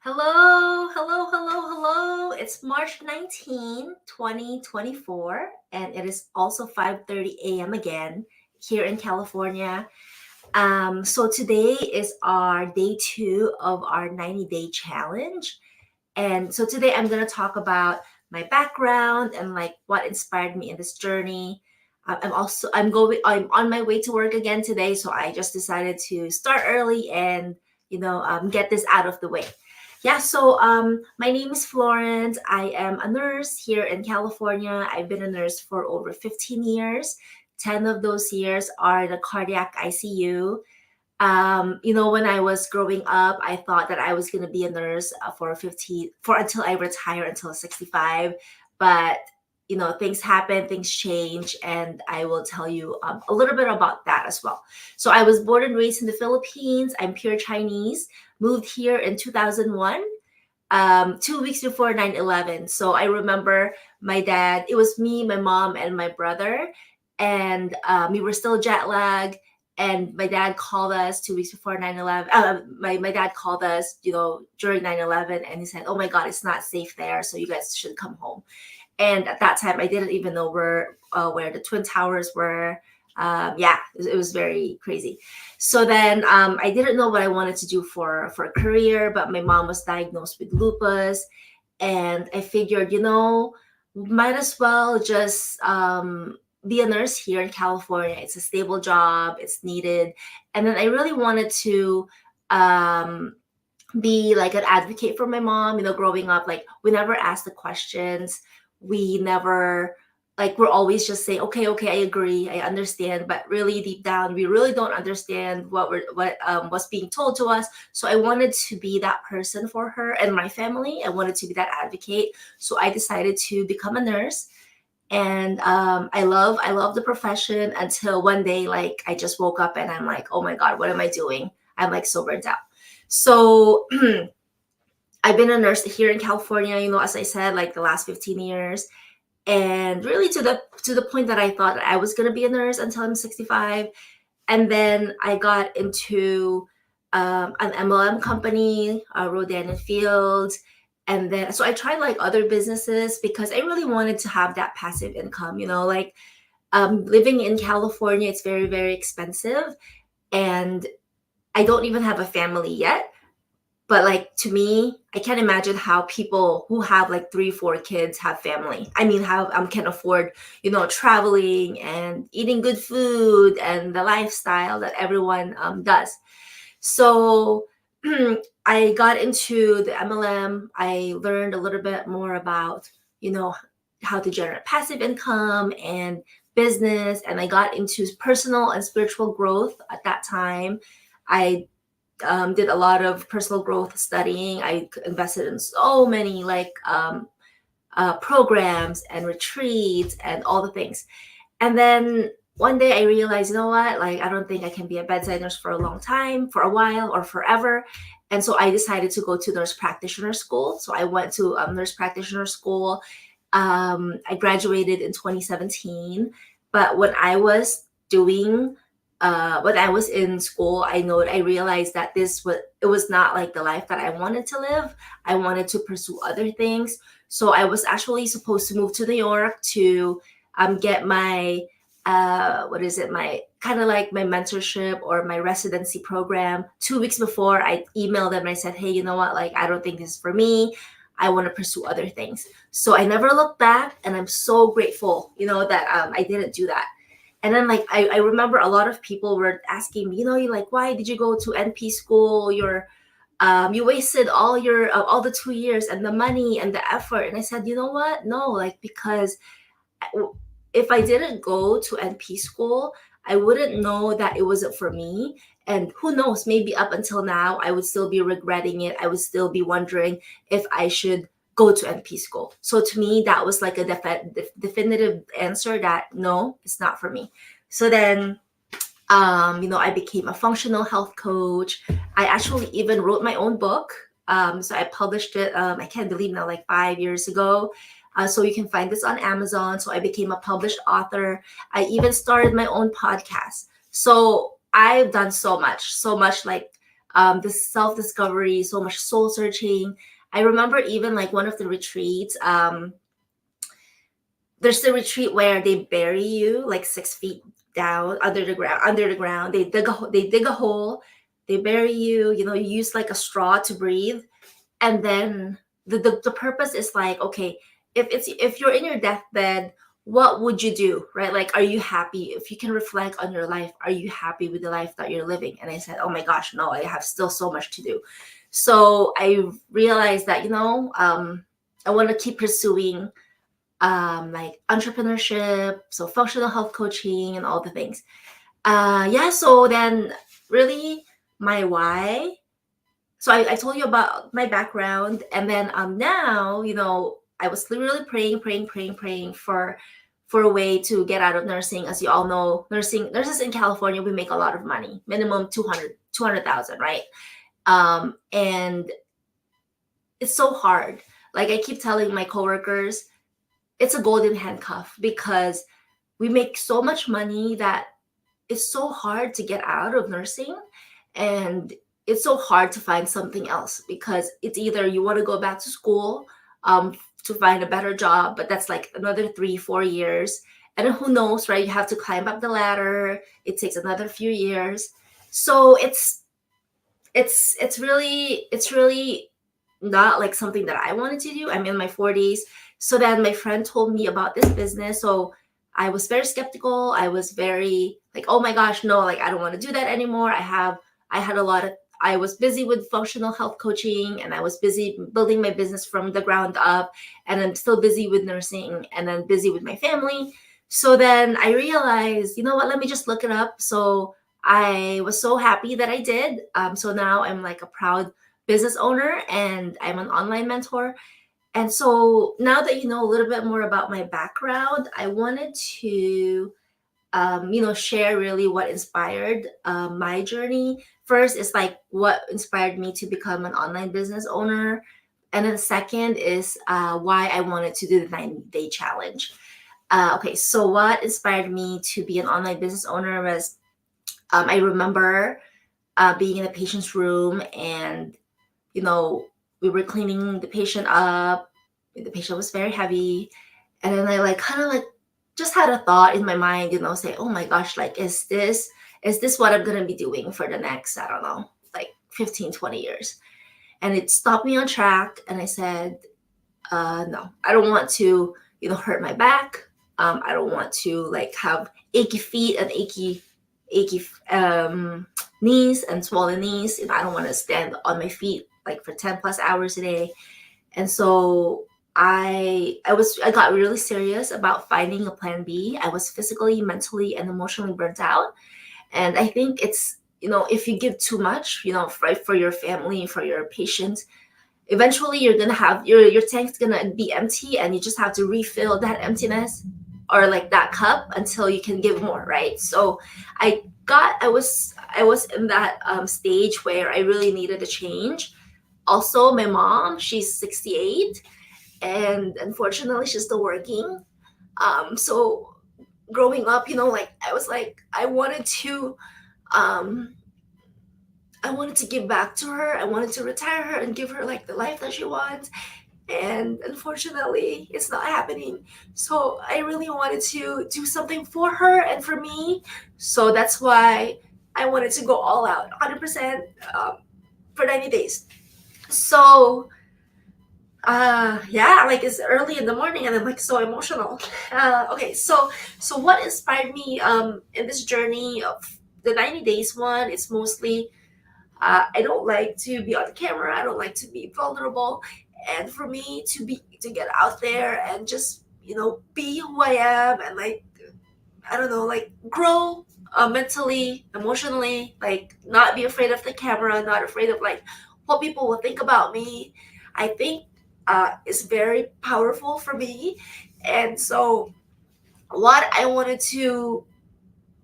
Hello, hello, hello, hello. It's March 19, 2024, and it is also 5:30 a.m. again here in California. So today is our day two of our 90-day challenge. And so today I'm going to talk about my background and like what inspired me in this journey. I'm on my way to work again today, so I just decided to start early and get this out of the way. Yeah, so my name is Florence. I am a nurse here in California. I've been a nurse for over 15 years. 10 of those years are the cardiac ICU. When I was growing up, I thought that I was going to be a nurse for until I retire until 65. But, things happen, things change, and I will tell you a little bit about that as well. So I was born and raised in the Philippines. I'm pure Chinese, moved here in 2001. 2 weeks before 9/11. So I remember my dad, it was me, my mom, and my brother. And we were still jet lagged. And my dad called us 2 weeks before 9/11. My dad called us, during 9/11, and he said, "Oh my God, it's not safe there. So you guys should come home." And at that time, I didn't even know where the Twin Towers were. Yeah, it was very crazy. So then I didn't know what I wanted to do for a career, but my mom was diagnosed with lupus. And I figured, might as well just be a nurse here in California. It's a stable job, it's needed. And then I really wanted to um, be like an advocate for my mom. Growing up, like we never asked the questions. We never like we're always just saying, okay, okay, I agree, I understand, but really deep down, we really don't understand what's being told to us. So I wanted to be that person for her and my family. I wanted to be that advocate. So I decided to become a nurse. And I love the profession until one day, like I just woke up and I'm like, oh my God, what am I doing? I'm like so burnt out. So I've been a nurse here in California, as I said, like the last 15 years. And really to the point that I thought I was going to be a nurse until I'm 65. And then I got into an MLM company, Rodan and Fields. And then so I tried like other businesses because I really wanted to have that passive income, like living in California, it's very, very expensive. And I don't even have a family yet. But like to me, I can't imagine how people who have like 3, 4 kids have family. I mean, how can afford, traveling and eating good food and the lifestyle that everyone does. So I got into the MLM. I learned a little bit more about, you know, how to generate passive income and business. And I got into personal and spiritual growth at that time. I did a lot of personal growth studying. I invested in so many programs and retreats and all the things. And then one day I realized, you know what? Like, I don't think I can be a bedside nurse for a long time, for a while, or forever. And so I decided to go to nurse practitioner school. So I went to nurse practitioner school. I graduated in 2017. But when I was in school, I realized that it was not like the life that I wanted to live. I wanted to pursue other things. So I was actually supposed to move to New York to get my what is it, my kind of like my mentorship or my residency program. 2 weeks before, I emailed them and I said, hey, you know what, like I don't think this is for me. I want to pursue other things. So I never looked back, and I'm so grateful, that I didn't do that. And then like I remember a lot of people were asking me, you like, why did you go to NP school? You wasted all the 2 years and the money and the effort. And I said, you know what? No, like because if I didn't go to NP school, I wouldn't know that it wasn't for me. And who knows, maybe up until now, I would still be regretting it. I would still be wondering if I should go to NP school. So to me, that was like a definitive answer that no, it's not for me. So then, I became a functional health coach. I actually even wrote my own book. So I published it, I can't believe now, like 5 years ago. So you can find this on Amazon. So I became a published author. I even started my own podcast. So I've done so much like this self-discovery, so much soul searching. I remember even like one of the retreats, there's the retreat where they bury you like 6 feet down under the ground. They dig a hole, they bury you, you use like a straw to breathe. And then the purpose is like, okay, if you're in your deathbed, what would you do, right? Like, are you happy? If you can reflect on your life, are you happy with the life that you're living? And I said, oh my gosh, no, I have still so much to do. So I realized that, I want to keep pursuing like entrepreneurship, so functional health coaching and all the things. Yeah, so then really my why. So I told you about my background, and then now, I was literally praying for a way to get out of nursing. As you all know, nurses in California, we make a lot of money, minimum 200,000, right? And it's so hard. Like I keep telling my coworkers, it's a golden handcuff because we make so much money that it's so hard to get out of nursing, and it's so hard to find something else because it's either you want to go back to school to find a better job, but that's like another 3-4 years, and then who knows, right? You have to climb up the ladder. It takes another few years. So it's really not like something that I wanted to do. I'm in my 40s. So then my friend told me about this business. So I was very skeptical. I was very like, oh my gosh, no, like I don't want to do that anymore. I was busy with functional health coaching, and I was busy building my business from the ground up, and I'm still busy with nursing, and then busy with my family. So then I realized, you know what, let me just look it up. So I was so happy that I did. So now I'm like a proud business owner, and I'm an online mentor. And so now that you know a little bit more about my background, I wanted to, share really what inspired my journey. First is like what inspired me to become an online business owner. And then second is why I wanted to do the 90-day challenge. Okay, so what inspired me to be an online business owner was I remember being in the patient's room, and you know, we were cleaning the patient up. The patient was very heavy. And then I like kind of like just had a thought in my mind, say, oh my gosh, like, is this what I'm gonna be doing for the next, I don't know, like 15, 20 years? And it stopped me on track. And I said, no, I don't want to, hurt my back. I don't want to like have achy feet and achy knees and swollen knees. I don't want to stand on my feet like for 10 plus hours a day. And so I got really serious about finding a plan B. I was physically, mentally, and emotionally burnt out. And I think it's, if you give too much, right, for your family, for your patients, eventually you're gonna have your tank's gonna be empty, and you just have to refill that emptiness or like that cup until you can give more, right? So I was in that stage where I really needed a change. Also, my mom, she's 68, and unfortunately she's still working. So growing up, like I was like um I wanted to give back to her. I wanted to retire her and give her like the life that she wants. And unfortunately, it's not happening. So I really wanted to do something for her and for me. So that's why I wanted to go all out, 100% for 90 days. So yeah, like it's early in the morning and I'm like so emotional. Okay, so what inspired me in this journey of the 90 days one, it's mostly I don't like to be on camera. I don't like to be vulnerable. And for me to get out there and just be who I am, and like I don't know, like grow mentally, emotionally, like not be afraid of the camera, not afraid of like what people will think about me. I think is very powerful for me. And so what I wanted to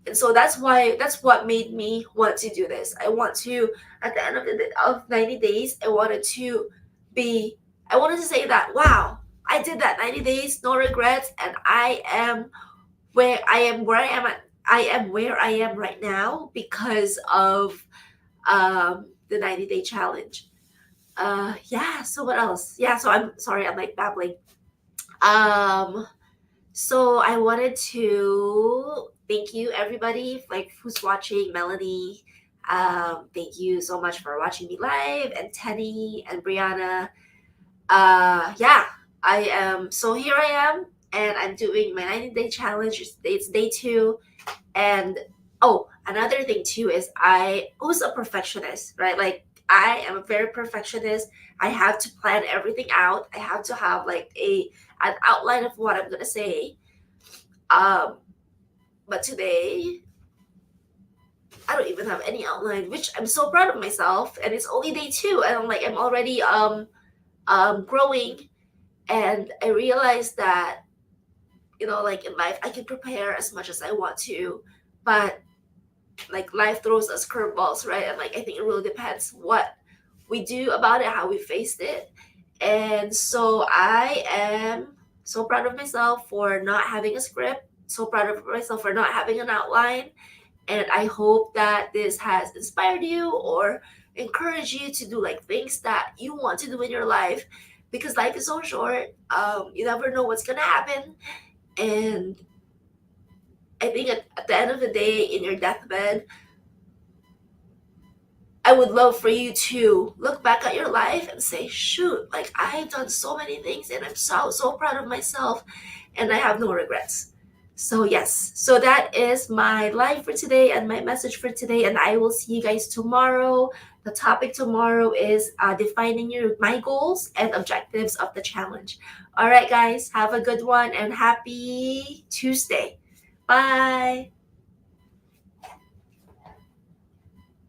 and so that's what made me want to do this. I want to, at the end of 90 days, be I wanted to say that, wow, I did that 90 days, no regrets, and I am where I am right now because of the 90-day challenge. Yeah, so what else? Yeah, so I'm sorry, I'm like babbling. Um, so I wanted to thank you everybody like who's watching. Melanie, thank you so much for watching me live, and Tenny and Brianna. Yeah, I am. So here I am, and I'm doing my 90-day challenge. It's day 2, and oh, another thing too is I was a perfectionist, right? Like I am a very perfectionist. I have to plan everything out. I have to have like an outline of what I'm gonna say. Um, but today I don't even have any outline, which I'm so proud of myself. And it's only day 2, and I'm already growing, and I realized that like in life I can prepare as much as I want to, but like life throws us curveballs, right? And like I think it really depends what we do about it, how we faced it. And so I am so proud of myself for not having a script, so proud of myself for not having an outline. And I hope that this has inspired you or encouraged you to do like things that you want to do in your life, because life is so short. You never know what's gonna happen. And I think at the end of the day, in your deathbed, I would love for you to look back at your life and say, shoot, like I've done so many things and I'm so proud of myself and I have no regrets. So yes, so that is my life for today and my message for today, and I will see you guys tomorrow. The topic tomorrow is defining my goals and objectives of the challenge. All right, guys, have a good one and happy Tuesday. Bye.